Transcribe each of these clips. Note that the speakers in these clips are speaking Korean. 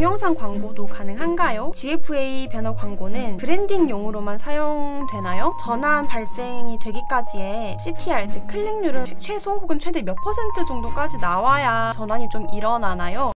동영상 광고도 가능한가요? GFA 배너 광고는 브랜딩용으로만 사용되나요? 전환 발생이 되기까지의 CTR, 즉 클릭률은 최소 혹은 최대 몇 % 정도까지 나와야 전환이 좀 일어나나요?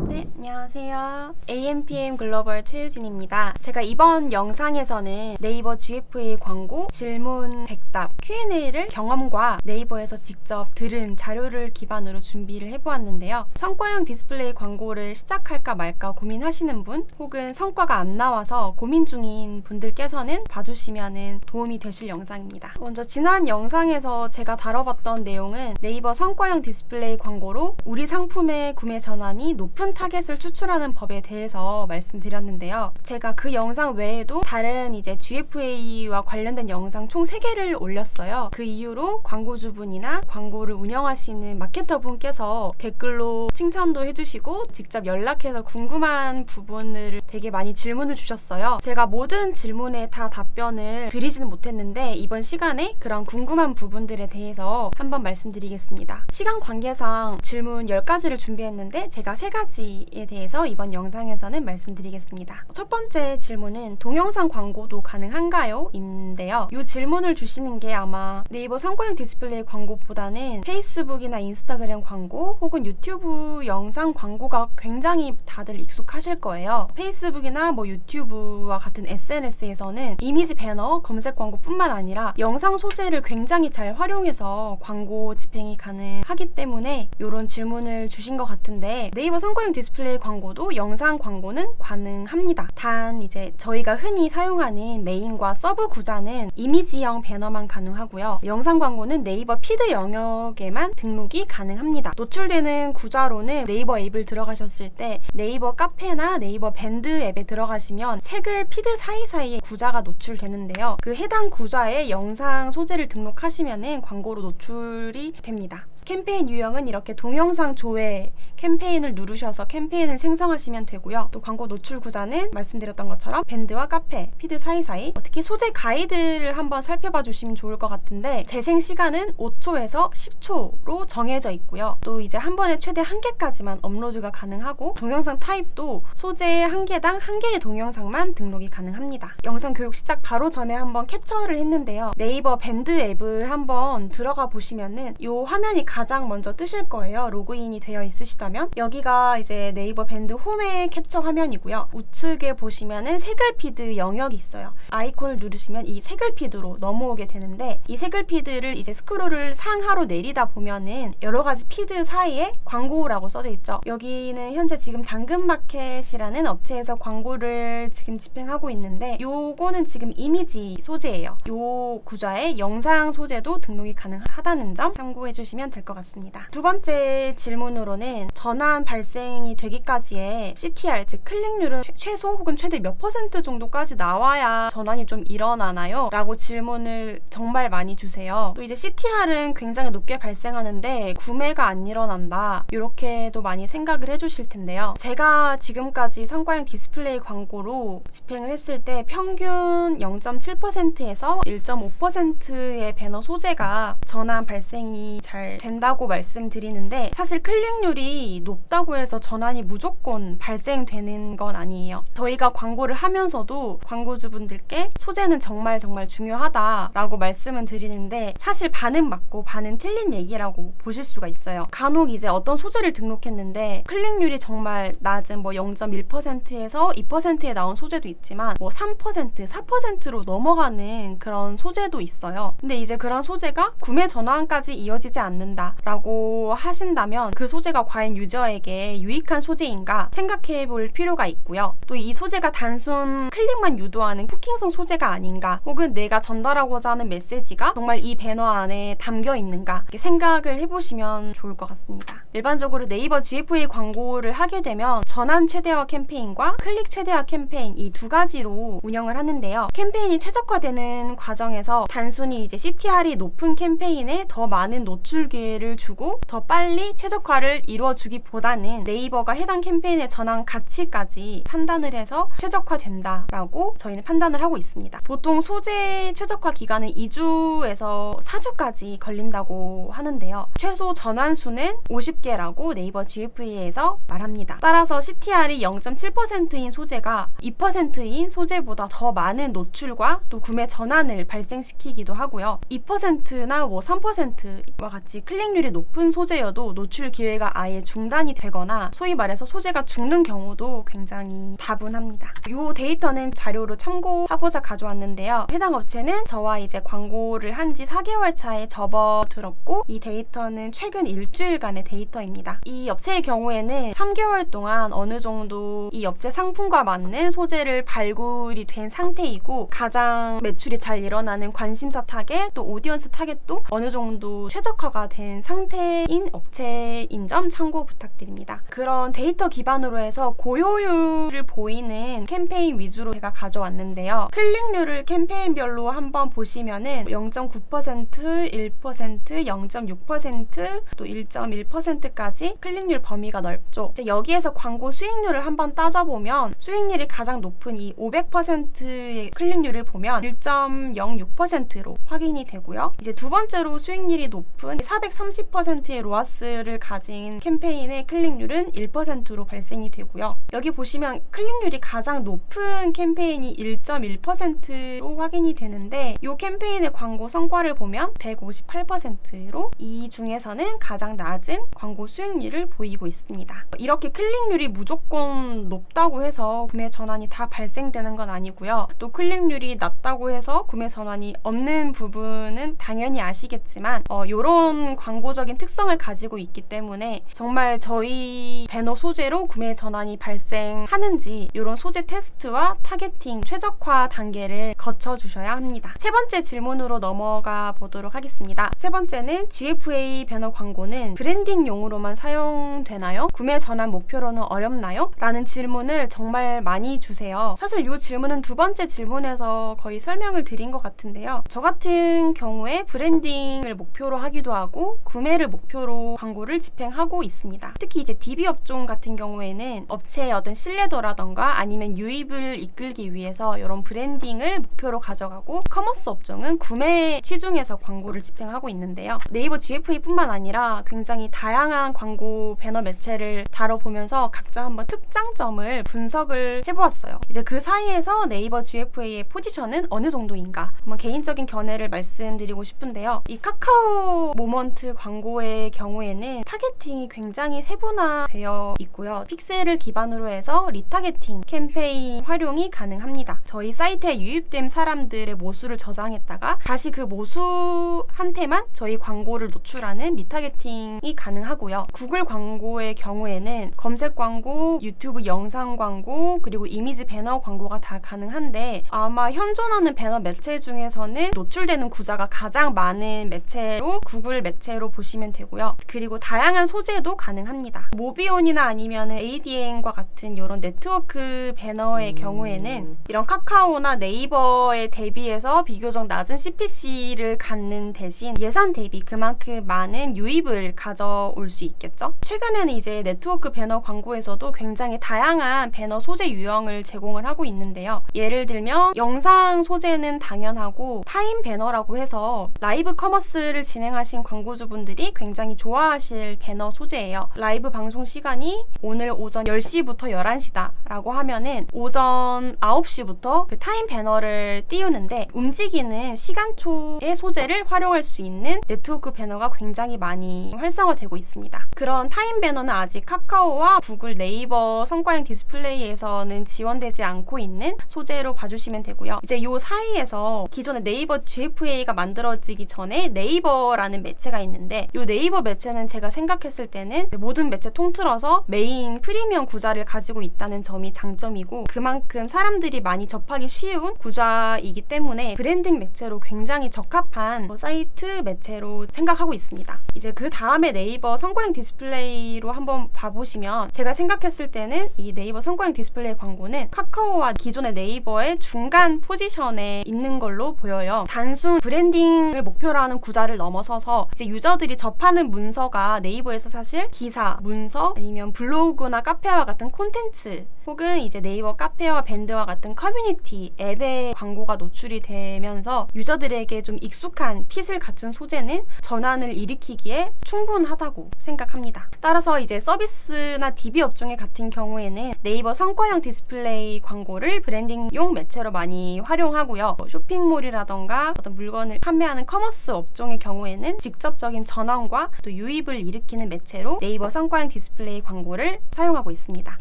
네, 안녕하세요. AMPM 글로벌 최유진입니다. 제가 이번 영상에서는 네이버 GFA 광고 질문 백답 Q&A를 경험과 네이버에서 직접 들은 자료를 기반으로 준비를 해보았는데요. 성과형 디스플레이 광고를 시작할까 말까 고민하시는 분, 혹은 성과가 안 나와서 고민 중인 분들께서는 봐주시면 도움이 되실 영상입니다. 먼저 지난 영상에서 제가 다뤄봤던 내용은 네이버 성과형 디스플레이 광고로 우리 상품의 구매 전환이 높은 타겟을 추출하는 법에 대해서 말씀드렸는데요. 제가 그 영상 외에도 다른 GFA와 관련된 영상 총 3개를 올렸어요. 그 이후로 광고주분이나 광고를 운영하시는 마케터분께서 댓글로 칭찬도 해주시고 직접 연락해서 궁금한 부분을 되게 많이 질문을 주셨어요. 제가 모든 질문에 다 답변을 드리지는 못했는데 이번 시간에 그런 궁금한 부분들에 대해서 한번 말씀드리겠습니다. 시간 관계상 질문 10가지를 준비했는데 제가 3가지에 대해서 이번 영상에서는 말씀드리겠습니다. 첫 번째 질문은 동영상 광고도 가능한가요? 인데요. 이 질문을 주시는 게 아마 네이버 성과형 디스플레이 광고보다는 페이스북이나 인스타그램 광고 혹은 유튜브 영상 광고가 굉장히 다들 익숙하실 거예요. 페이스북이나 유튜브와 같은 SNS에서는 이미지 배너, 검색 광고뿐만 아니라 영상 소재를 굉장히 잘 활용해서 광고 집행이 가능하기 때문에 이런 질문을 주신 것 같은데 네이버 성과형 디스플레이 광고도 영상 광고는 가능합니다. 단 저희가 흔히 사용하는 메인과 서브 구자는 이미지형 배너만 가능하고요. 영상 광고는 네이버 피드 영역에만 등록이 가능합니다. 노출되는 구자로는 네이버 앱을 들어가셨을 때 네이버 카페나 네이버 밴드 앱에 들어가시면 색을 피드 사이사이에 구자가 노출되는데요. 그 해당 구자에 영상 소재를 등록하시면 광고로 노출이 됩니다. 캠페인 유형은 이렇게 동영상 조회 캠페인을 누르셔서 캠페인을 생성하시면 되고요. 또 광고 노출 구자는 말씀드렸던 것처럼 밴드와 카페, 피드 사이사이, 특히 소재 가이드를 한번 살펴봐 주시면 좋을 것 같은데 재생 시간은 5초에서 10초로 정해져 있고요. 또 한 번에 최대 1개까지만 업로드가 가능하고 동영상 타입도 소재 1개당 1개의 동영상만 등록이 가능합니다. 영상 교육 시작 바로 전에 한번 캡처를 했는데요. 네이버 밴드 앱을 한번 들어가 보시면은 이 화면이 가장 먼저 뜨실 거예요. 로그인이 되어 있으시다면 여기가 네이버 밴드 홈의 캡처 화면이고요. 우측에 보시면은 색을 피드 영역이 있어요. 아이콘을 누르시면 이 색을 피드로 넘어오게 되는데 이 색을 피드를 스크롤을 상하로 내리다 보면은 여러 가지 피드 사이에 광고라고 써져 있죠. 여기는 현재 지금 당근마켓이라는 업체에서 광고를 지금 집행하고 있는데 요거는 지금 이미지 소재예요. 요 구자에 영상 소재도 등록이 가능하다는 점 참고해 주시면 될 것 같습니다. 두 번째 질문으로는 전환 발생이 되기까지의 CTR, 즉 클릭률은 최소 혹은 최대 몇 % 정도까지 나와야 전환이 좀 일어나나요? 라고 질문을 정말 많이 주세요. 또 CTR은 굉장히 높게 발생하는데 구매가 안 일어난다, 이렇게도 많이 생각을 해주실 텐데요. 제가 지금까지 성과형 디스플레이 광고로 집행을 했을 때 평균 0.7%에서 1.5%의 배너 소재가 전환 발생이 잘 된다고 말씀드리는데 사실 클릭률이 높다고 해서 전환이 무조건 발생되는 건 아니에요. 저희가 광고를 하면서도 광고주분들께 소재는 정말 중요하다라고 말씀은 드리는데 사실 반은 맞고 반은 틀린 얘기라고 보실 수가 있어요. 간혹 어떤 소재를 등록했는데 클릭률이 정말 낮은 0.1%에서 2%에 나온 소재도 있지만 3%, 4%로 넘어가는 그런 소재도 있어요. 근데 그런 소재가 구매 전환까지 이어지지 않는다 라고 하신다면 그 소재가 과연 유저에게 유익한 소재인가 생각해 볼 필요가 있고요. 또 이 소재가 단순 클릭만 유도하는 후킹성 소재가 아닌가, 혹은 내가 전달하고자 하는 메시지가 정말 이 배너 안에 담겨 있는가 생각을 해보시면 좋을 것 같습니다. 일반적으로 네이버 GFA 광고를 하게 되면 전환 최대화 캠페인과 클릭 최대화 캠페인 이 두 가지로 운영을 하는데요. 캠페인이 최적화되는 과정에서 단순히 CTR이 높은 캠페인에 더 많은 노출 기회를 기회를 주고 더 빨리 최적화를 이루어주기보다는 네이버가 해당 캠페인의 전환 가치까지 판단을 해서 최적화된다라고 저희는 판단을 하고 있습니다. 보통 소재 최적화 기간은 2주에서 4주까지 걸린다고 하는데요. 최소 전환수는 50개라고 네이버 GFA에서 말합니다. 따라서 CTR이 0.7%인 소재가 2%인 소재보다 더 많은 노출과 또 구매 전환을 발생시키기도 하고요. 2%나 3%와 같이 클릭률이 높은 소재여도 노출 기회가 아예 중단이 되거나 소위 말해서 소재가 죽는 경우도 굉장히 다분합니다. 이 데이터는 자료로 참고하고자 가져왔는데요. 해당 업체는 저와 이제 광고를 한 지 4개월 차에 접어들었고 이 데이터는 최근 일주일간의 데이터입니다. 이 업체의 경우에는 3개월 동안 어느 정도 이 업체 상품과 맞는 소재를 발굴이 된 상태이고 가장 매출이 잘 일어나는 관심사 타겟 또 오디언스 타겟도 어느 정도 최적화가 된 상태인 업체인 점 참고 부탁드립니다. 그런 데이터 기반으로 해서 고효율을 보이는 캠페인 위주로 제가 가져왔는데요. 클릭률을 캠페인별로 한번 보시면은 0.9%, 1%, 0.6%, 또 1.1%까지 클릭률 범위가 넓죠. 이제 여기에서 광고 수익률을 한번 따져보면 수익률이 가장 높은 이 500%의 클릭률을 보면 1.06%로 확인이 되고요. 이제 두 번째로 수익률이 높은 430%의 로아스를 가진 캠페인의 클릭률은 1%로 발생이 되고요. 여기 보시면 클릭률이 가장 높은 캠페인이 1.1%로 확인이 되는데 이 캠페인의 광고 성과를 보면 158%로 이 중에서는 가장 낮은 광고 수익률을 보이고 있습니다. 이렇게 클릭률이 무조건 높다고 해서 구매 전환이 다 발생되는 건 아니고요. 또 클릭률이 낮다고 해서 구매 전환이 없는 부분은 당연히 아시겠지만 이런 광고적인 특성을 가지고 있기 때문에 정말 저희 배너 소재로 구매 전환이 발생하는지 이런 소재 테스트와 타겟팅 최적화 단계를 거쳐주셔야 합니다. 세 번째 질문으로 넘어가 보도록 하겠습니다. 세 번째는 GFA 배너 광고는 브랜딩용으로만 사용되나요? 구매 전환 목표로는 어렵나요? 라는 질문을 정말 많이 주세요. 사실 이 질문은 두 번째 질문에서 거의 설명을 드린 것 같은데요. 저 같은 경우에 브랜딩을 목표로 하기도 하고 구매를 목표로 광고를 집행하고 있습니다. 특히 이제 DB 업종 같은 경우에는 업체의 어떤 신뢰도라던가 아니면 유입을 이끌기 위해서 이런 브랜딩을 목표로 가져가고 커머스 업종은 구매 치중해서 광고를 집행하고 있는데요. 네이버 GFA뿐만 아니라 굉장히 다양한 광고 배너 매체를 다뤄보면서 각자 한번 특장점을 분석을 해보았어요. 이제 그 사이에서 네이버 GFA의 포지션은 어느 정도인가 한번 개인적인 견해를 말씀드리고 싶은데요. 이 카카오 모먼트 광고의 경우에는 타겟팅이 굉장히 세분화되어 있고요. 픽셀을 기반으로 해서 리타겟팅 캠페인 활용이 가능합니다. 저희 사이트에 유입된 사람들의 모수를 저장했다가 다시 그 모수한테만 저희 광고를 노출하는 리타겟팅이 가능하고요. 구글 광고의 경우에는 검색 광고, 유튜브 영상 광고, 그리고 이미지 배너 광고가 다 가능한데 아마 현존하는 배너 매체 중에서는 노출되는 구자가 가장 많은 매체로 구글 매체로 보시면 되고요. 그리고 다양한 소재도 가능합니다. 모비온이나 아니면 ADN과 같은 이런 네트워크 배너의 경우에는 이런 카카오나 네이버에 대비해서 비교적 낮은 CPC를 갖는 대신 예산 대비 그만큼 많은 유입을 가져올 수 있겠죠. 최근에는 이제 네트워크 배너 광고에서도 굉장히 다양한 배너 소재 유형을 제공을 하고 있는데요. 예를 들면 영상 소재는 당연하고 타임 배너라고 해서 라이브 커머스를 진행하신 광고주분들이 굉장히 좋아하실 배너 소재예요. 라이브 방송 시간이 오늘 오전 10시부터 11시다 라고 하면은 오전 9시부터 그 타임 배너를 띄우는데 움직이는 시간초의 소재를 활용할 수 있는 네트워크 배너가 굉장히 많이 활성화되고 있습니다. 그런 타임 배너는 아직 카카오와 구글, 네이버 성과형 디스플레이에서는 지원되지 않고 있는 소재로 봐주시면 되고요. 이제 요 사이에서 기존의 네이버 GFA가 만들어지기 전에 네이버라는 매체가 있는데 요 네이버 매체는 제가 생각했을 때는 모든 매체 통틀어서 메인 프리미엄 구자를 가지고 있다는 점이 장점이고 그만큼 사람들이 많이 접하기 쉬운 구자이기 때문에 브랜딩 매체로 굉장히 적합한 사이트 매체로 생각하고 있습니다. 이제 그 다음에 네이버 성과형 디스플레이로 한번 봐보시면 제가 생각했을 때는 이 네이버 성과형 디스플레이 광고는 카카오와 기존의 네이버의 중간 포지션에 있는 걸로 보여요. 단순 브랜딩을 목표로 하는 구자를 넘어서서 이제 유저들이 접하는 문서가 네이버에서 사실 기사, 문서, 아니면 블로그나 카페와 같은 콘텐츠, 혹은 이제 네이버 카페와 밴드와 같은 커뮤니티, 앱의 광고가 노출이 되면서 유저들에게 좀 익숙한 핏을 갖춘 소재는 전환을 일으키기에 충분하다고 생각합니다. 따라서 이제 서비스나 DB 업종의 같은 경우에는 네이버 성과형 디스플레이 광고를 브랜딩용 매체로 많이 활용하고요. 쇼핑몰이라던가 어떤 물건을 판매하는 커머스 업종의 경우에는 직접적인 전환과 또 유입을 일으키는 매체로 네이버 성과형 디스플레이 광고를 사용하고 있습니다.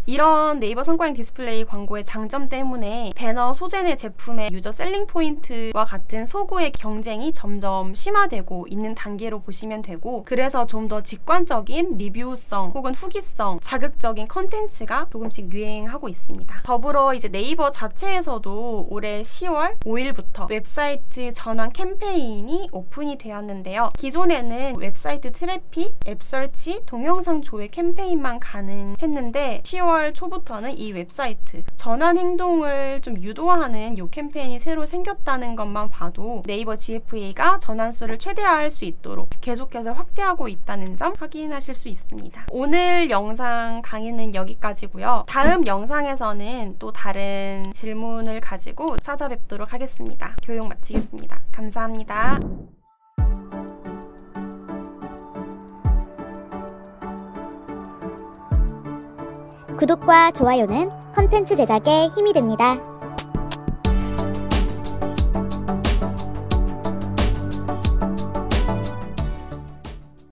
이런 네이버 성과형 디스플레이 광고의 장점 때문에 배너 소재 내 제품의 유저 셀링 포인트와 같은 소구의 경쟁이 점점 심화되고 있는 단계로 보시면 되고, 그래서 좀 더 직관적인 리뷰성 혹은 후기성, 자극적인 컨텐츠가 조금씩 유행하고 있습니다. 더불어 이제 네이버 자체에서도 올해 10월 5일부터 웹사이트 전환 캠페인이 오픈이 되었는데요. 기존에는 웹사이트 트래픽, 앱 설치, 동영상 조회 캠페인만 가능했는데 10월 초부터는 이 웹사이트 전환 행동을 좀 유도하는 이 캠페인이 새로 생겼다는 것만 봐도 네이버 GFA가 전환수를 최대화할 수 있도록 계속해서 확대하고 있다는 점 확인하실 수 있습니다. 오늘 영상 강의는 여기까지고요. 다음 영상에서는 또 다른 질문을 가지고 찾아뵙도록 하겠습니다. 교육 마치겠습니다. 감사합니다. 구독과 좋아요는 컨텐츠 제작에 힘이 됩니다.